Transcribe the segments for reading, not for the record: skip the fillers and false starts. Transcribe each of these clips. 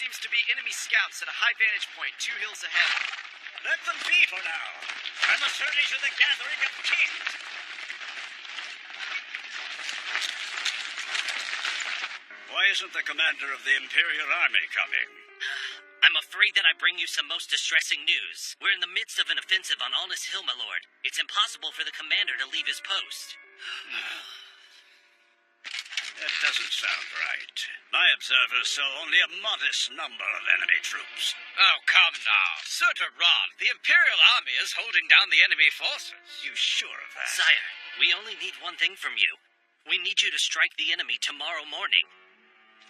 seems to be enemy scouts at a high vantage point 2 hills ahead. Let them be for now. I must hurry to the gathering of kings. Why isn't the commander of the Imperial Army coming? I'm afraid that I bring you some most distressing news. We're in the midst of an offensive on Alnus Hill, my lord. It's impossible for the commander to leave his post. That doesn't sound right. My observers saw only a modest number of enemy troops. Oh, come now. Sir Duran, the Imperial Army is holding down the enemy forces. You sure of that? Sire, we only need one thing from you. We need you to strike the enemy tomorrow morning.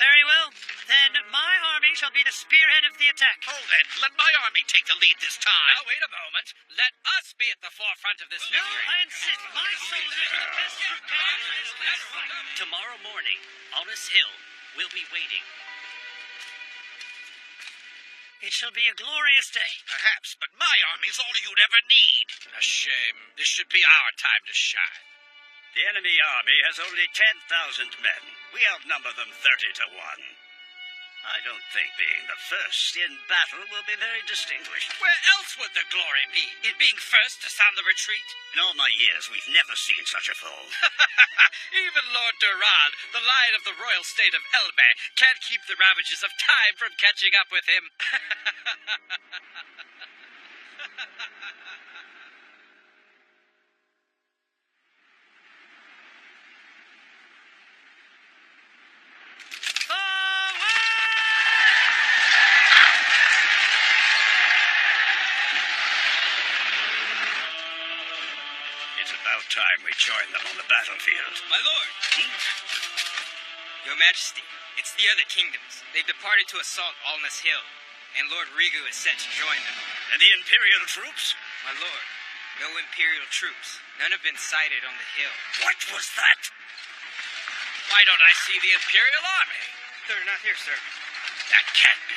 Very well. Then my army shall be the spearhead of the attack. Hold it. Let my army take the lead this time. Now, wait a moment. Let us be at the forefront of this No, victory. I insist. My soldiers are the best prepared for this last fight. Tomorrow morning, Alnus Hill will be waiting. It shall be a glorious day. Perhaps, but my army's all you'd ever need. A shame. This should be our time to shine. The enemy army has only 10,000 men. We outnumber them 30 to 1. I don't think being the first in battle will be very distinguished. Where else would the glory be? In being first to sound the retreat? In all my years, we've never seen such a foe. Even Lord Duran, the lion of the royal state of Elbe, can't keep the ravages of time from catching up with him. It's about time we join them on the battlefield. My lord! Your Majesty, it's the other kingdoms. They've departed to assault Alnus Hill, and Lord Rigu is set to join them. And the Imperial troops? My lord, no Imperial troops. None have been sighted on the hill. What was that? Why don't I see the Imperial Army? They're not here, sir. That can't be.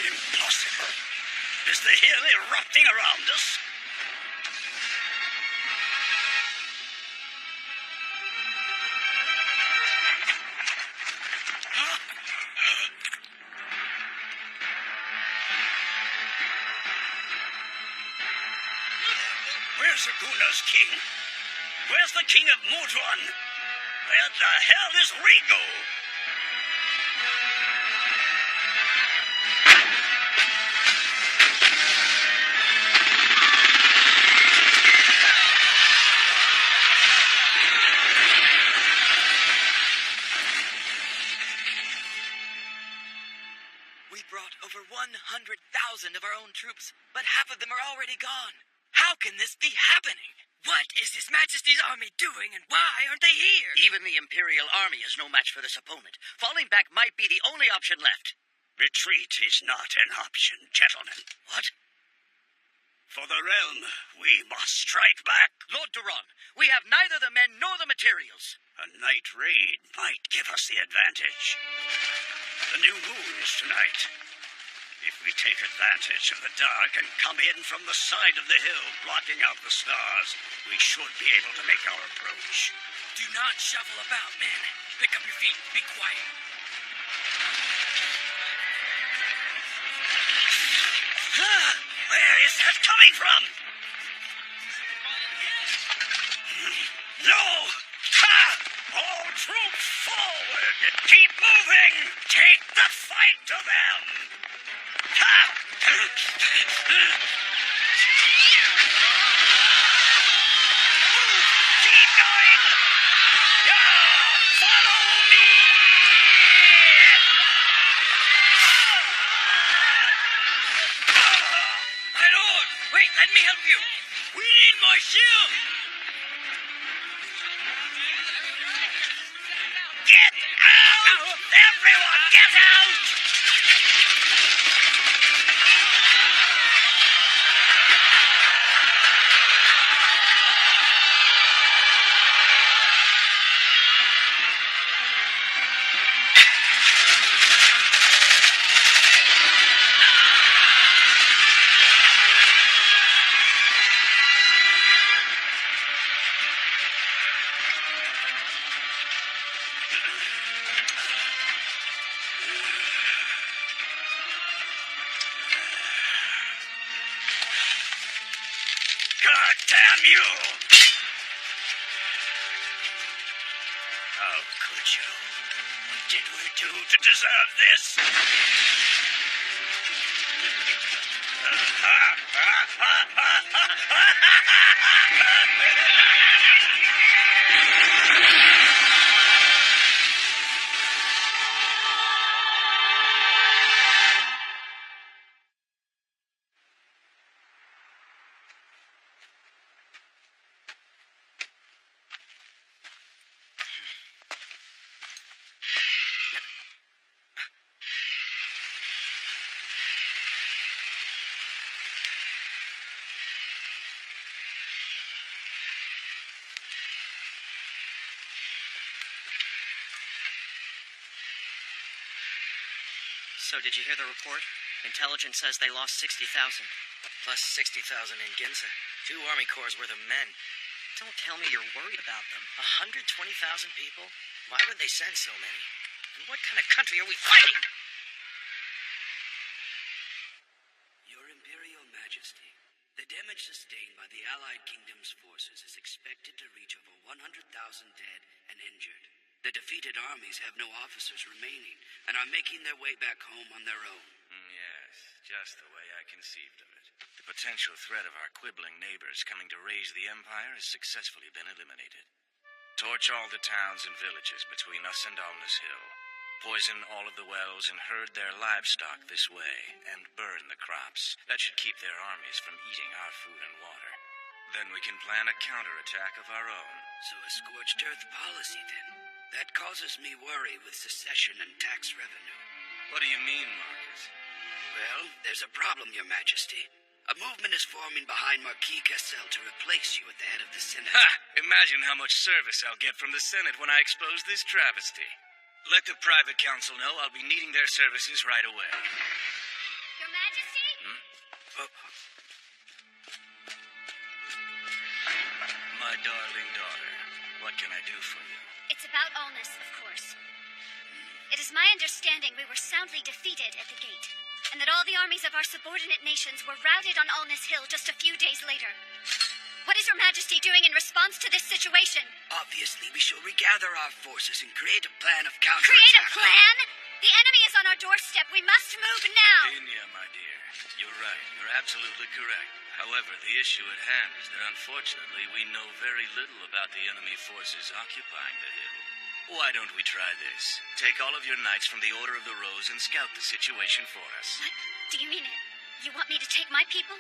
Impossible. Is the hill erupting around us? Where's Aguna's king? Where's the king of Mudron? Where the hell is Rigu? We brought over 100,000 of our own troops, but half of them are already gone. How can this be happening? What is His Majesty's army doing, and why aren't they here? Even the Imperial Army is no match for this opponent. Falling back might be the only option left. Retreat is not an option, gentlemen. What? For the realm, we must strike back. Lord Duran, we have neither the men nor the materials. A night raid might give us the advantage. The new moon is tonight. If we take advantage of the dark and come in from the side of the hill, blocking out the stars, we should be able to make our approach. Do not shuffle about, men. Pick up your feet. Be quiet. Where is that coming from? No! Ha! All troops forward! Keep moving! Take the fight to them! Ha! Keep going! Follow me! My lord! Wait, let me help you. We need more shield. Get out! Everyone, get out! Damn you! How could you? What did we do to deserve this? So did you hear the report? Intelligence says they lost 60,000. Plus 60,000 in Ginza. 2 army corps worth of men. Don't tell me you're worried about them. 120,000 people? Why would they send so many? And what kind of country are we fighting? Your Imperial Majesty, the damage sustained by the Allied Kingdom's forces is expected to reach over 100,000 dead and injured. The defeated armies have no officers remaining and are making their way back home on their own. Yes, just the way I conceived of it. The potential threat of our quibbling neighbors coming to raise the Empire has successfully been eliminated. Torch all the towns and villages between us and Alnus Hill. Poison all of the wells and herd their livestock this way, and burn the crops. That should keep their armies from eating our food and water. Then we can plan a counterattack of our own. So a scorched earth policy, then? That causes me worry with secession and tax revenue. What do you mean, Marcus? Well, there's a problem, Your Majesty. A movement is forming behind Marquis Cassel to replace you at the head of the Senate. Ha! Imagine how much service I'll get from the Senate when I expose this travesty. Let the private council know I'll be needing their services right away. Your Majesty? My darling daughter, what can I do for you? It's about Alnus, of course. It is my understanding we were soundly defeated at the gate, and that all the armies of our subordinate nations were routed on Alnus Hill just a few days later. What is Your Majesty doing in response to this situation? Obviously, we shall regather our forces and create a plan of counterattack. Create a plan? The enemy is on our doorstep. We must move now. Dania, my dear, you're right. You're absolutely correct. However, the issue at hand is that unfortunately we know very little about the enemy forces occupying the hill. Why don't we try this? Take all of your knights from the Order of the Rose and scout the situation for us. What? Do you mean it? You want me to take my people?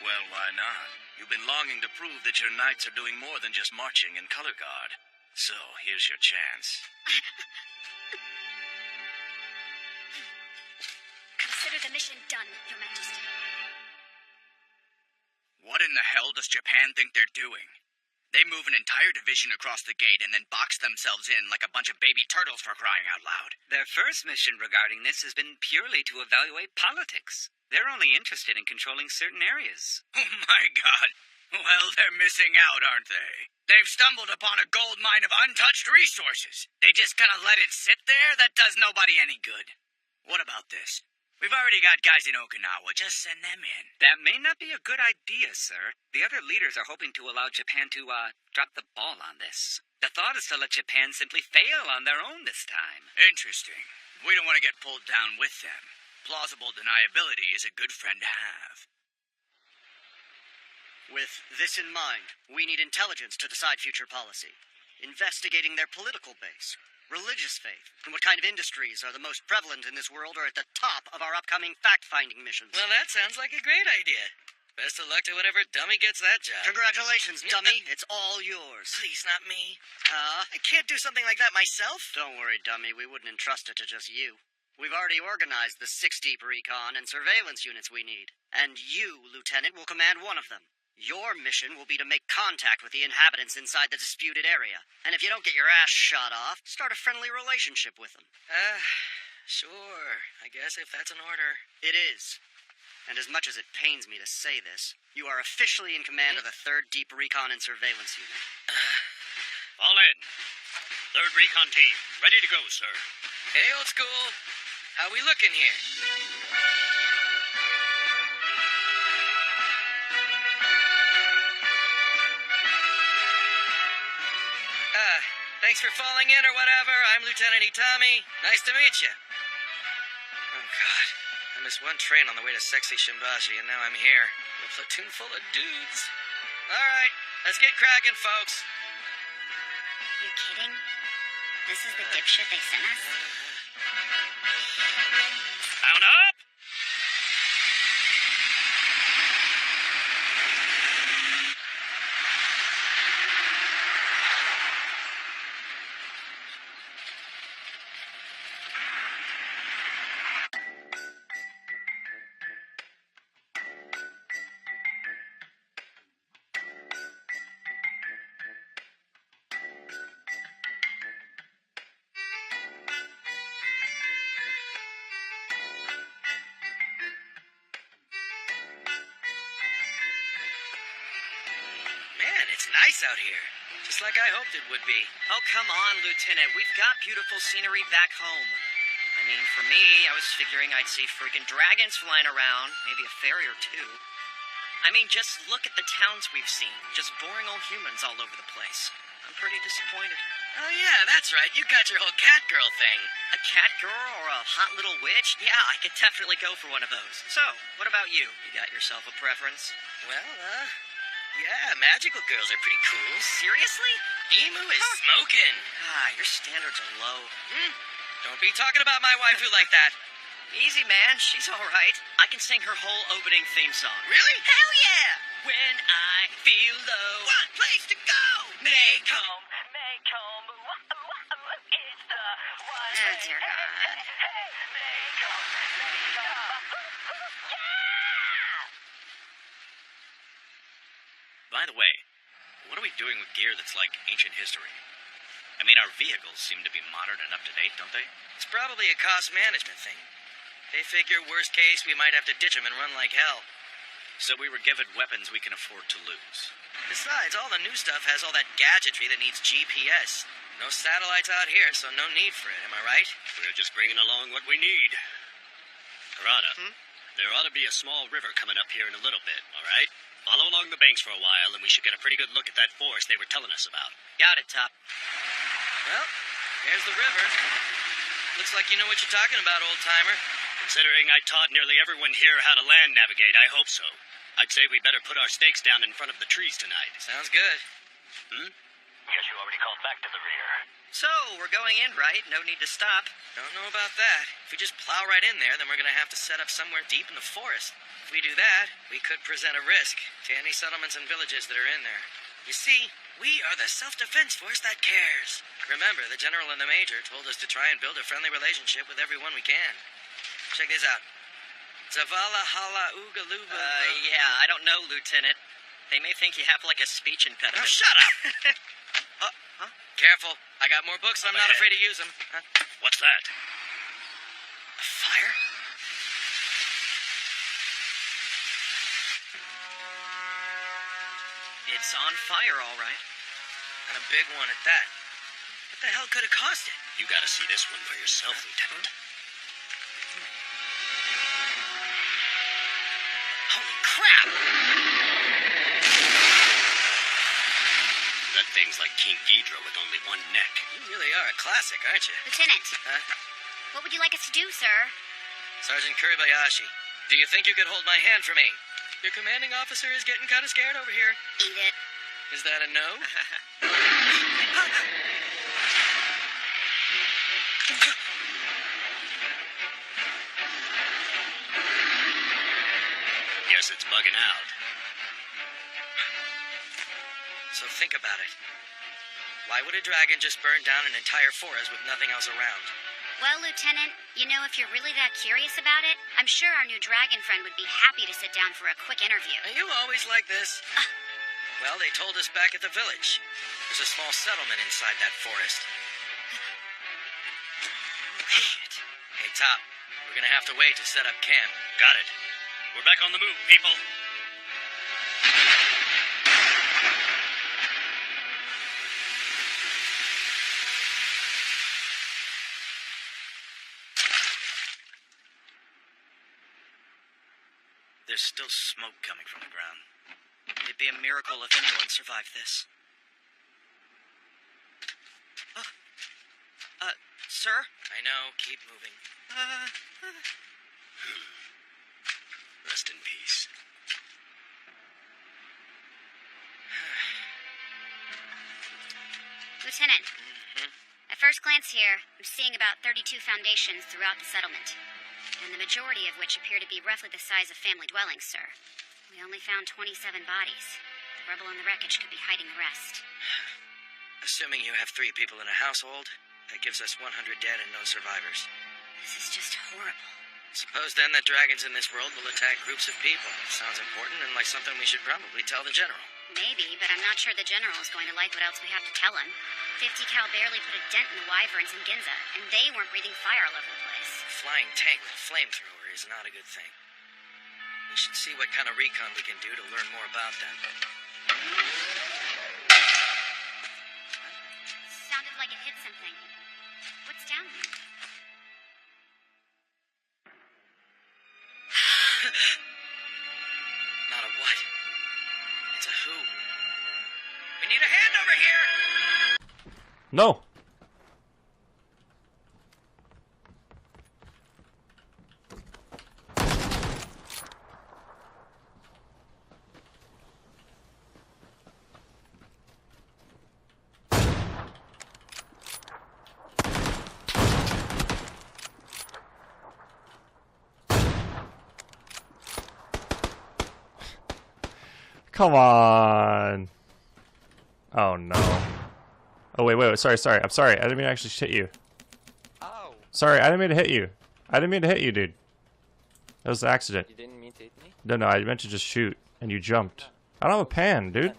Well, why not? You've been longing to prove that your knights are doing more than just marching in color guard. So, here's your chance. Consider the mission done, Your Majesty. What in the hell does Japan think they're doing? They move an entire division across the gate and then box themselves in like a bunch of baby turtles, for crying out loud. Their first mission regarding this has been purely to evaluate politics. They're only interested in controlling certain areas. Oh my god. Well, they're missing out, aren't they? They've stumbled upon a gold mine of untouched resources. They just kind of let it sit there? That does nobody any good. What about this? We've already got guys in Okinawa. Just send them in. That may not be a good idea, sir. The other leaders are hoping to allow Japan to, drop the ball on this. The thought is to let Japan simply fail on their own this time. Interesting. We don't want to get pulled down with them. Plausible deniability is a good friend to have. With this in mind, we need intelligence to decide future policy. Investigating their political base, religious faith, and what kind of industries are the most prevalent in this world are at the top of our upcoming fact-finding missions. Well, that sounds like a great idea. Best of luck to whatever dummy gets that job. Congratulations, dummy. It's all yours. Please, not me. I can't do something like that myself. Don't worry, dummy. We wouldn't entrust it to just you. We've already organized the 6 deep recon and surveillance units we need. And you, Lieutenant, will command one of them. Your mission will be to make contact with the inhabitants inside the disputed area. And if you don't get your ass shot off, start a friendly relationship with them. Sure. I guess if that's an order. It is. And as much as it pains me to say this, you are officially in command of the 3rd Deep Recon and Surveillance Unit. Fall in. 3rd Recon Team, ready to go, sir. Hey, old school. How we looking here? Thanks for falling in or whatever. I'm Lieutenant Itami. Nice to meet you. Oh, God. I missed one train on the way to sexy Shimbashi, and now I'm here. A platoon full of dudes. All right, let's get cracking, folks. You kidding? This is the dipshit they sent us? Mount up! Man, it's nice out here. Just like I hoped it would be. Oh, come on, Lieutenant. We've got beautiful scenery back home. I mean, for me, I was figuring I'd see freaking dragons flying around, maybe a fairy or two. I mean, just look at the towns we've seen. Just boring old humans all over the place. I'm pretty disappointed. Oh, yeah, that's right. You got your whole cat girl thing. A cat girl or a hot little witch? Yeah, I could definitely go for one of those. So, what about you? You got yourself a preference? Well, yeah, magical girls are pretty cool. Seriously? Emu is smoking. Ah, your standards are low. Don't be talking about my waifu like that. Easy, man. She's all right. I can sing her whole opening theme song. Really? Hell yeah! When I feel low. One place to go! Make home. Oh, dear God. By the way, what are we doing with gear that's like ancient history? I mean, our vehicles seem to be modern and up to date, don't they? It's probably a cost management thing. They figure, worst case, we might have to ditch them and run like hell. So we were given weapons we can afford to lose. Besides, all the new stuff has all that gadgetry that needs GPS. No satellites out here, so no need for it, am I right? We're just bringing along what we need. Harada, there ought to be a small river coming up here in a little bit, all right? Follow along the banks for a while, and we should get a pretty good look at that forest they were telling us about. Got it, Top. Well, there's the river. Looks like you know what you're talking about, old-timer. Considering I taught nearly everyone here how to land navigate, I hope so. I'd say we better put our stakes down in front of the trees tonight. Sounds good. Guess you already called back to the rear. So, we're going in, right? No need to stop. Don't know about that. If we just plow right in there, then we're gonna have to set up somewhere deep in the forest. If we do that, we could present a risk to any settlements and villages that are in there. You see, we are the self-defense force that cares. Remember, the general and the major told us to try and build a friendly relationship with everyone we can. Check this out. Zavala hala ooga looga. Yeah, I don't know, Lieutenant. They may think you have like a speech impediment. Oh, shut up! Careful. I got more books, and I'm not afraid to use them. What's that? A fire? It's on fire, all right. And a big one at that. What the hell could have caused it? You gotta see this one for yourself, Lieutenant. Holy crap! That thing's like King Ghidra with only one neck. You really are a classic, aren't you? Lieutenant, Huh? what would you like us to do, sir? Sergeant Kuribayashi, do you think you could hold my hand for me? Your commanding officer is getting kind of scared over here. Eat it. Is that a no? Guess it's bugging out. So think about it. Why would a dragon just burn down an entire forest with nothing else around? Well, Lieutenant, you know, if you're really that curious about it, I'm sure our new dragon friend would be happy to sit down for a quick interview. Are you always like this? Well, they told us back at the village. There's a small settlement inside that forest. Shit. Hey, Top, we're gonna have to wait to set up camp. Got it. We're back on the move, people. There's still smoke coming from the ground. It'd be a miracle if anyone survived this. Oh, Sir? I know, keep moving. Rest in peace. Lieutenant, at first glance here, I'm seeing about 32 foundations throughout the settlement, and the majority of which appear to be roughly the size of family dwellings, sir. We only found 27 bodies. The rubble in the wreckage could be hiding the rest. Assuming you have 3 people in a household, that gives us 100 dead and no survivors. This is just horrible. Suppose then that dragons in this world will attack groups of people. Sounds important and like something we should probably tell the general. Maybe, but I'm not sure the general is going to like what else we have to tell him. 50 cal barely put a dent in the wyverns in Ginza, and they weren't breathing fire all over the place. Flying tank with a flamethrower is not a good thing. We should see what kind of recon we can do to learn more about them. Sounded like it hit something. What's down there? Not a what? It's a who. We need a hand over here! No. Come on. Oh no. Oh wait, sorry. I'm sorry. I didn't mean to actually hit you. Ow. Sorry, I didn't mean to hit you. I didn't mean to hit you, dude. That was an accident. You didn't mean to hit me? No, I meant to just shoot, and you jumped. I don't have a pan, dude.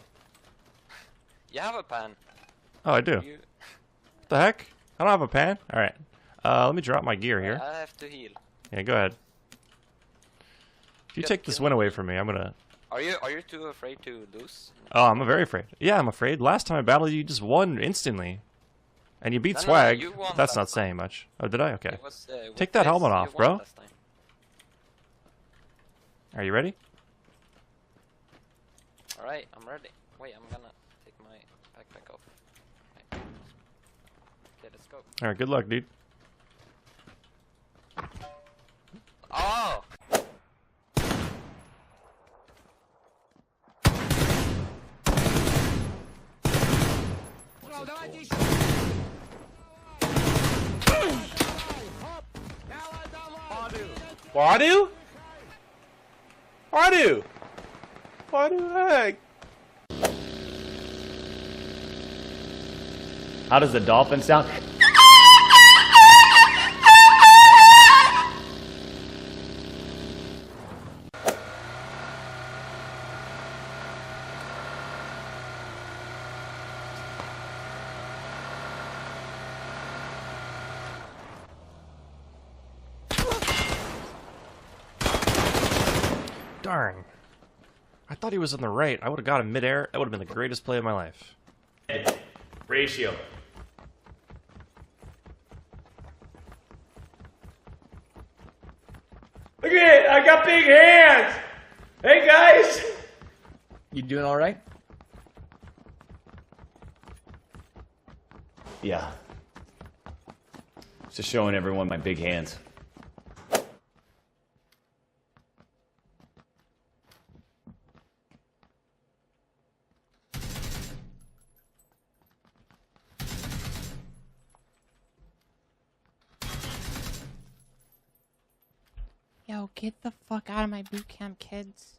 You have a pan. Oh, I do. What the heck? I don't have a pan? Alright. Let me drop my gear here. I have to heal. Yeah, go ahead. If you take this win away from me, I'm gonna... Are you too afraid to lose? Oh, I'm very afraid. Yeah, I'm afraid. Last time I battled you, just won instantly. And you beat No, Swag. you won That's last not time. saying much. Oh, did I? Okay. It was, Take that helmet off, bro. Are you ready? Alright, I'm ready. Wait, I'm gonna take my backpack off. Okay, let's go. Alright, good luck, dude. Oh! Wadu? Wadu? Wadu heck? How does the dolphin sound? Darn. I thought he was on the right. I would have got him midair. That would have been the greatest play of my life. Ratio. Look at it! I got big hands! Hey guys! You doing alright? Yeah. Just showing everyone my big hands. Yo, get the fuck out of my boot camp, kids.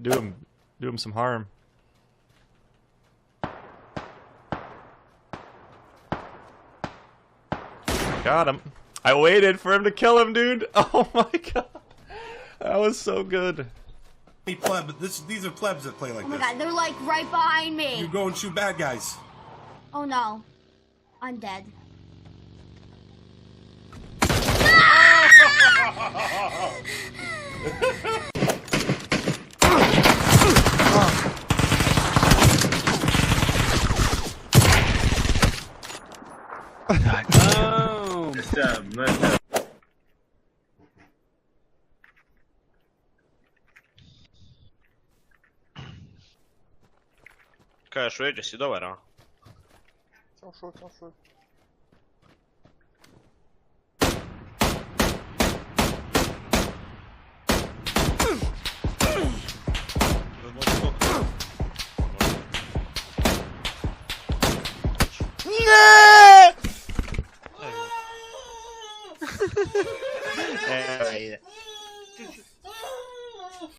Do him some harm. Got him. I waited for him to kill him, dude. Oh my god. That was so good. Hey, pleb, these are plebs that play like this. Oh my god, they're like right behind me. You go and shoot bad guys. Oh no. I'm dead. Oh! Kažeš, ujeđe si dobar, a? Samo šut. Alright.